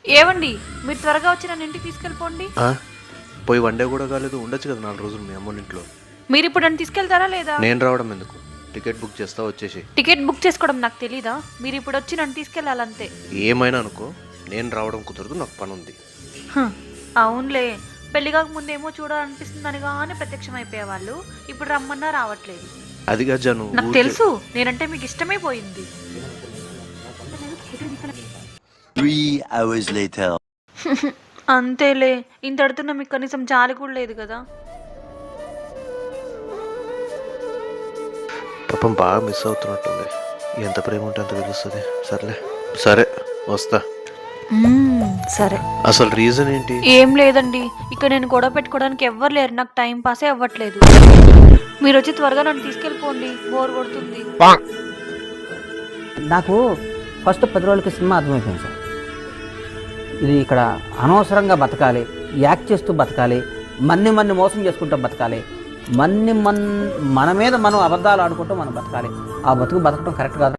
ఏవండి, మీరు త్వరగా వచ్చి నన్ను ఇంటికి తీసుకెళ్ళిపోండి. పోయి వన్ డే కూడా కాలేదు, ఉండొచ్చు కదా 4 రోజులు మీ అమ్మోళ్ళ ఇంట్లో. మీరు ఇప్పుడు నన్ను తీసుకెళ్తారా లేదా? నేను రావడం ఎందుకు? టికెట్ బుక్ చేస్తా, వచ్చేసి. టికెట్ బుక్ చేసుకోవడం నాకు తెలీదా? మీరు ఇప్పుడు వచ్చి నన్ను తీసుకెళ్ళాలంతే. ఏమైనా అనుకో, నేను రావడం కుదరదు, నాకు పని ఉంది. అవునులే, పెళ్లి కాక ముందేమో చూడాలనిపిస్తుందని కానీ ప్రత్యక్షం అయిపోయేవాళ్ళు, ఇప్పుడు రమ్మన్నా రావట్లేదు. అది గజాను, నాకు తెలుసు, నేనంటే మీకు ఇష్టమే పోయింది. 3 hours later. అంతేలే, ఇంతడుతున్న మీకు కనీసం జాలి కూడా లేదు కదా. పాపం బాగా మిస్ అవుతున్నట్టుంది. ఎంత ప్రేమ ఉంటే అంత తెలుస్తుంది. సర్లే, సరే వస్తా. సరే. అసలు రీజన్ ఏంటి? ఏం లేదండి, ఇక్కడ నేను గొడవ పెట్టుకోవడానికి ఎవ్వరు లేరు, నాకు టైం పాసే అవ్వట్లేదు. మీరు వచ్చి త్వరగా నన్ను తీసుకెళ్ళిపోండి, బోర్ కొడుతుంది. నాకు ఫస్ట్ 10 రోజులకి సినిమా అర్థమైపోయింది సార్. ఇది ఇక్కడ అనవసరంగా బతకాలి, యాక్ట్ చేస్తూ బతకాలి, మన్ని మోసం చేసుకుంటూ బతకాలి, మన మీద మనం అబద్ధాలు ఆడుకుంటూ మనం బతకాలి. ఆ బతుకు బతకడం కరెక్ట్ కాదు.